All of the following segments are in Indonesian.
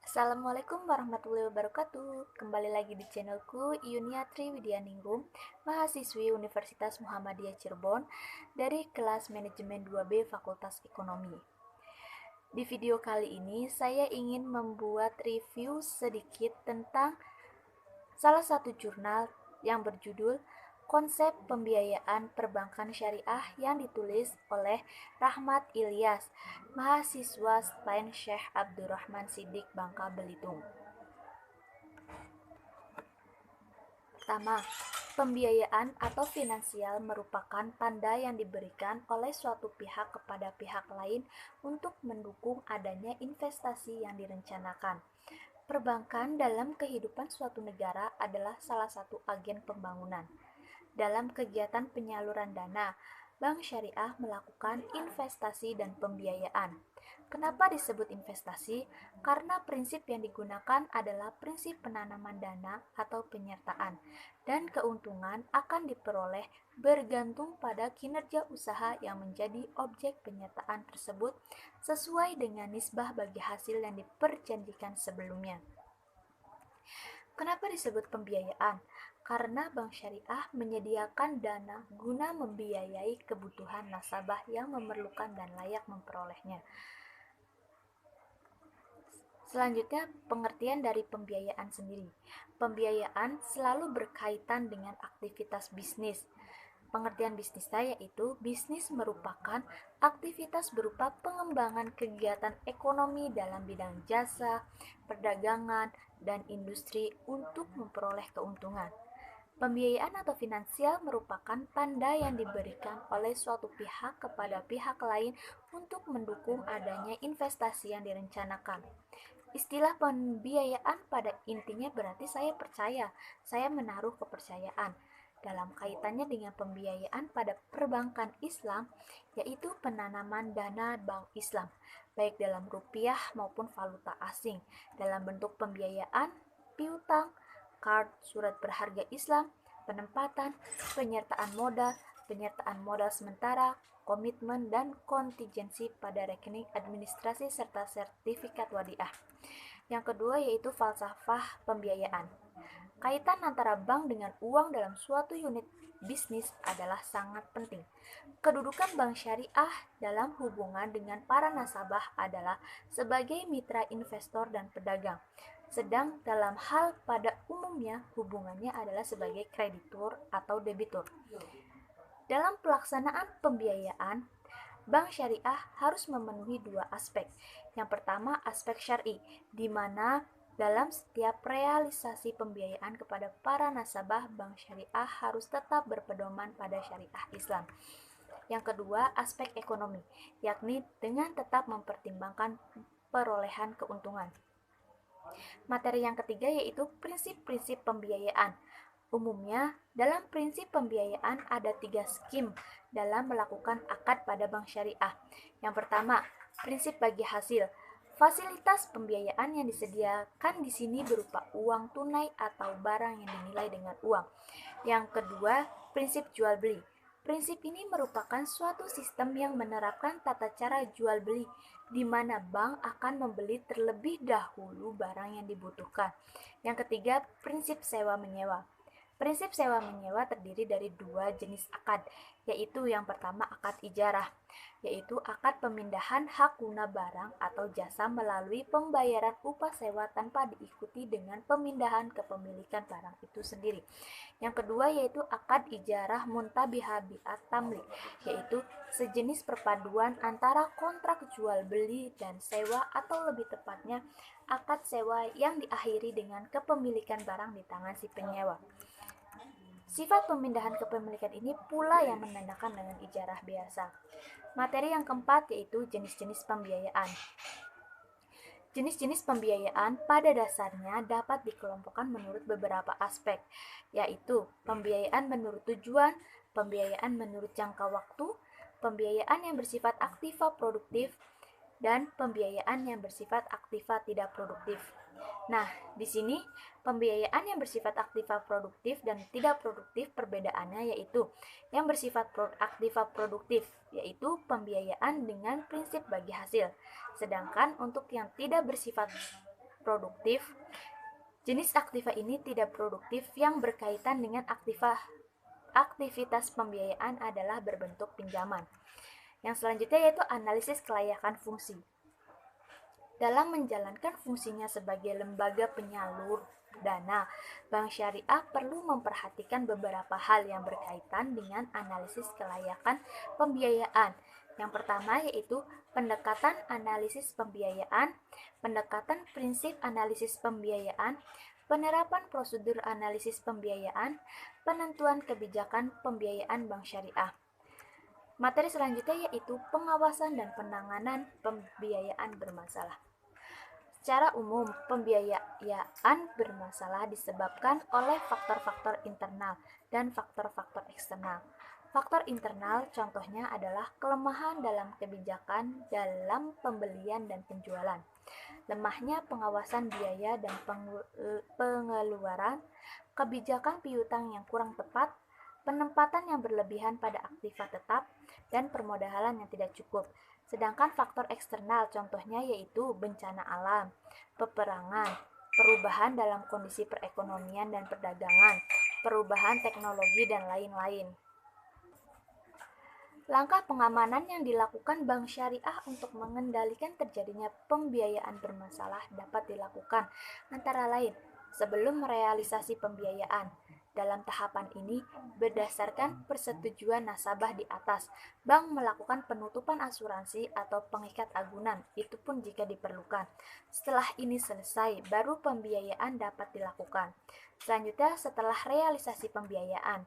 Assalamualaikum warahmatullahi wabarakatuh. Kembali lagi di channelku Yuniatri Widyaningrum, mahasiswi Universitas Muhammadiyah Cirebon dari kelas Manajemen 2B Fakultas Ekonomi. Di video kali ini saya ingin membuat review sedikit tentang salah satu jurnal yang berjudul Konsep Pembiayaan Perbankan Syariah yang ditulis oleh Rahmat Ilyas, mahasiswa STAN Syekh Abdurrahman Siddiq Bangka Belitung. Pertama, pembiayaan atau finansial merupakan tanda yang diberikan oleh suatu pihak kepada pihak lain untuk mendukung adanya investasi yang direncanakan. Perbankan dalam kehidupan suatu negara adalah salah satu agen pembangunan. Dalam kegiatan penyaluran dana, bank syariah melakukan investasi dan pembiayaan. Kenapa disebut investasi? Karena prinsip yang digunakan adalah prinsip penanaman dana atau penyertaan, dan keuntungan akan diperoleh bergantung pada kinerja usaha yang menjadi objek penyertaan tersebut sesuai dengan nisbah bagi hasil yang diperjanjikan sebelumnya. Kenapa disebut pembiayaan? Karena bank syariah menyediakan dana guna membiayai kebutuhan nasabah yang memerlukan dan layak memperolehnya. Selanjutnya, pengertian dari pembiayaan sendiri. Pembiayaan selalu berkaitan dengan aktivitas bisnis. Pengertian bisnis saya yaitu bisnis merupakan aktivitas berupa pengembangan kegiatan ekonomi dalam bidang jasa, perdagangan, dan industri untuk memperoleh keuntungan. Pembiayaan atau finansial merupakan tanda yang diberikan oleh suatu pihak kepada pihak lain untuk mendukung adanya investasi yang direncanakan. Istilah pembiayaan pada intinya berarti saya percaya, saya menaruh kepercayaan dalam kaitannya dengan pembiayaan pada perbankan Islam, yaitu penanaman dana bank Islam, baik dalam rupiah maupun valuta asing, dalam bentuk pembiayaan, piutang, card, surat berharga Islam, penempatan, penyertaan modal sementara, komitmen, dan kontingensi pada rekening administrasi serta sertifikat wadiah. Yang kedua yaitu falsafah pembiayaan. Kaitan antara bank dengan uang dalam suatu unit bisnis adalah sangat penting. Kedudukan bank syariah dalam hubungan dengan para nasabah adalah sebagai mitra investor dan pedagang. Sedang dalam hal pada umumnya hubungannya adalah sebagai kreditur atau debitur. Dalam pelaksanaan pembiayaan, bank syariah harus memenuhi dua aspek. Yang pertama, aspek syar'i, di mana dalam setiap realisasi pembiayaan kepada para nasabah, bank syariah harus tetap berpedoman pada syariah Islam. Yang kedua, aspek ekonomi, yakni dengan tetap mempertimbangkan perolehan keuntungan. Materi yang ketiga yaitu prinsip-prinsip pembiayaan. Umumnya, dalam prinsip pembiayaan ada 3 skim dalam melakukan akad pada bank syariah. Yang pertama, prinsip bagi hasil. Fasilitas pembiayaan yang disediakan di sini berupa uang tunai atau barang yang dinilai dengan uang. Yang kedua, prinsip jual beli. Prinsip ini merupakan suatu sistem yang menerapkan tata cara jual beli, di mana bank akan membeli terlebih dahulu barang yang dibutuhkan. Yang ketiga, prinsip sewa menyewa. Prinsip sewa menyewa terdiri dari dua jenis akad, yaitu yang pertama akad ijarah, yaitu akad pemindahan hak guna barang atau jasa melalui pembayaran upah sewa tanpa diikuti dengan pemindahan kepemilikan barang itu sendiri. Yang kedua yaitu akad ijarah muntabiha bi'at tamlik, yaitu sejenis perpaduan antara kontrak jual beli dan sewa atau lebih tepatnya akad sewa yang diakhiri dengan kepemilikan barang di tangan si penyewa. Sifat pemindahan kepemilikan ini pula yang menandakan dengan ijarah biasa. Materi yang keempat yaitu jenis-jenis pembiayaan. Jenis-jenis pembiayaan pada dasarnya dapat dikelompokkan menurut beberapa aspek, yaitu pembiayaan menurut tujuan, pembiayaan menurut jangka waktu, pembiayaan yang bersifat aktiva produktif, dan pembiayaan yang bersifat aktiva tidak produktif. Nah, di sini pembiayaan yang bersifat aktiva produktif dan tidak produktif perbedaannya yaitu yang bersifat aktiva produktif yaitu pembiayaan dengan prinsip bagi hasil. Sedangkan untuk yang tidak bersifat produktif. Jenis aktiva ini tidak produktif yang berkaitan dengan aktivitas pembiayaan adalah berbentuk pinjaman. Yang selanjutnya yaitu analisis kelayakan fungsi. Dalam menjalankan fungsinya sebagai lembaga penyalur dana, Bank Syariah perlu memperhatikan beberapa hal yang berkaitan dengan analisis kelayakan pembiayaan. Yang pertama yaitu pendekatan analisis pembiayaan, pendekatan prinsip analisis pembiayaan, penerapan prosedur analisis pembiayaan, penentuan kebijakan pembiayaan Bank Syariah. Materi selanjutnya yaitu pengawasan dan penanganan pembiayaan bermasalah. Secara umum, pembiayaan bermasalah disebabkan oleh faktor-faktor internal dan faktor-faktor eksternal. Faktor internal contohnya adalah kelemahan dalam kebijakan dalam pembelian dan penjualan, lemahnya pengawasan biaya dan pengeluaran, kebijakan piutang yang kurang tepat, penempatan yang berlebihan pada aktiva tetap, dan permodalan yang tidak cukup. Sedangkan faktor eksternal contohnya yaitu bencana alam, peperangan, perubahan dalam kondisi perekonomian dan perdagangan, perubahan teknologi, dan lain-lain. Langkah pengamanan yang dilakukan Bank Syariah untuk mengendalikan terjadinya pembiayaan bermasalah dapat dilakukan antara lain sebelum merealisasi pembiayaan. Dalam tahapan ini, berdasarkan persetujuan nasabah di atas, bank melakukan penutupan asuransi atau pengikat agunan, itu pun jika diperlukan. Setelah ini selesai, baru pembiayaan dapat dilakukan. Selanjutnya, setelah realisasi pembiayaan,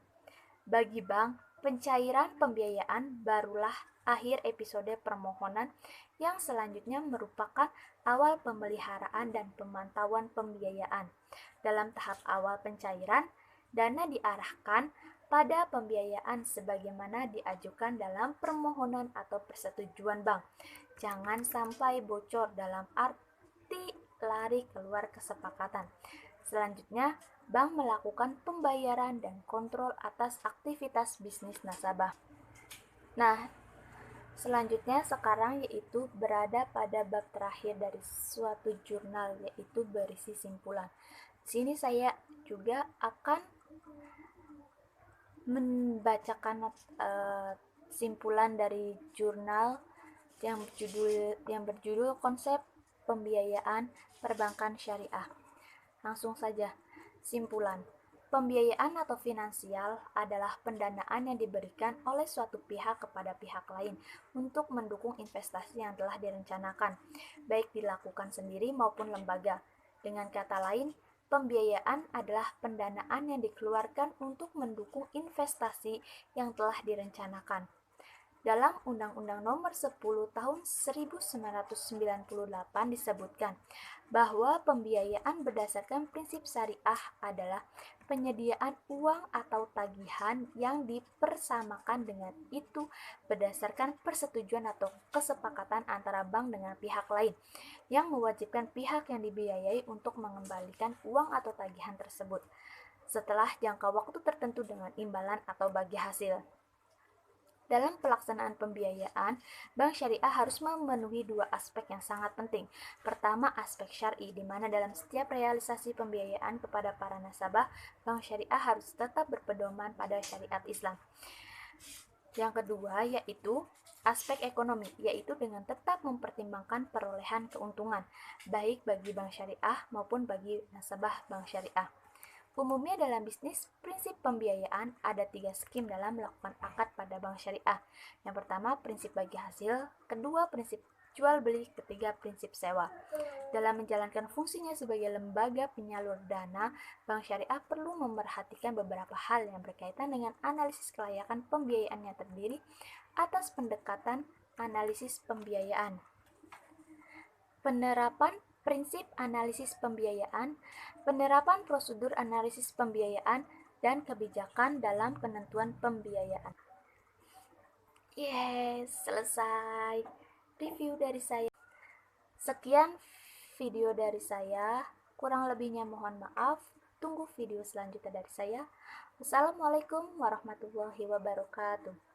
bagi bank, pencairan pembiayaan barulah akhir episode permohonan yang selanjutnya merupakan awal pemeliharaan dan pemantauan pembiayaan. Dalam tahap awal pencairan, dana diarahkan pada pembiayaan sebagaimana diajukan dalam permohonan atau persetujuan bank. Jangan sampai bocor dalam arti lari keluar kesepakatan. Selanjutnya, bank melakukan pembayaran dan kontrol atas aktivitas bisnis nasabah. Nah, selanjutnya sekarang yaitu berada pada bab terakhir dari suatu jurnal, yaitu berisi simpulan. Di sini saya juga akan membacakan simpulan dari jurnal yang berjudul Konsep Pembiayaan Perbankan Syariah. Langsung saja, simpulan. Pembiayaan atau finansial adalah pendanaan yang diberikan oleh suatu pihak kepada pihak lain untuk mendukung investasi yang telah direncanakan, baik dilakukan sendiri maupun lembaga. Dengan kata lain, pembiayaan adalah pendanaan yang dikeluarkan untuk mendukung investasi yang telah direncanakan. Dalam Undang-Undang Nomor 10 Tahun 1998 disebutkan bahwa pembiayaan berdasarkan prinsip syariah adalah penyediaan uang atau tagihan yang dipersamakan dengan itu berdasarkan persetujuan atau kesepakatan antara bank dengan pihak lain yang mewajibkan pihak yang dibiayai untuk mengembalikan uang atau tagihan tersebut setelah jangka waktu tertentu dengan imbalan atau bagi hasil. Dalam pelaksanaan pembiayaan, Bank Syariah harus memenuhi dua aspek yang sangat penting. Pertama, aspek syar'i, di mana dalam setiap realisasi pembiayaan kepada para nasabah, Bank Syariah harus tetap berpedoman pada syariat Islam. Yang kedua, yaitu aspek ekonomi, yaitu dengan tetap mempertimbangkan perolehan keuntungan, baik bagi Bank Syariah maupun bagi nasabah Bank Syariah. Umumnya dalam bisnis, prinsip pembiayaan ada 3 skim dalam melakukan akad pada bank syariah. Yang pertama, prinsip bagi hasil, kedua, prinsip jual beli, ketiga, prinsip sewa. Dalam menjalankan fungsinya sebagai lembaga penyalur dana, bank syariah perlu memerhatikan beberapa hal yang berkaitan dengan analisis kelayakan pembiayaan yang terdiri atas pendekatan analisis pembiayaan. Penerapan prinsip analisis pembiayaan, penerapan prosedur analisis pembiayaan, dan kebijakan dalam penentuan pembiayaan. Yes, selesai review dari saya. Sekian video dari saya, kurang lebihnya mohon maaf. Tunggu video selanjutnya dari saya. Wassalamualaikum warahmatullahi wabarakatuh.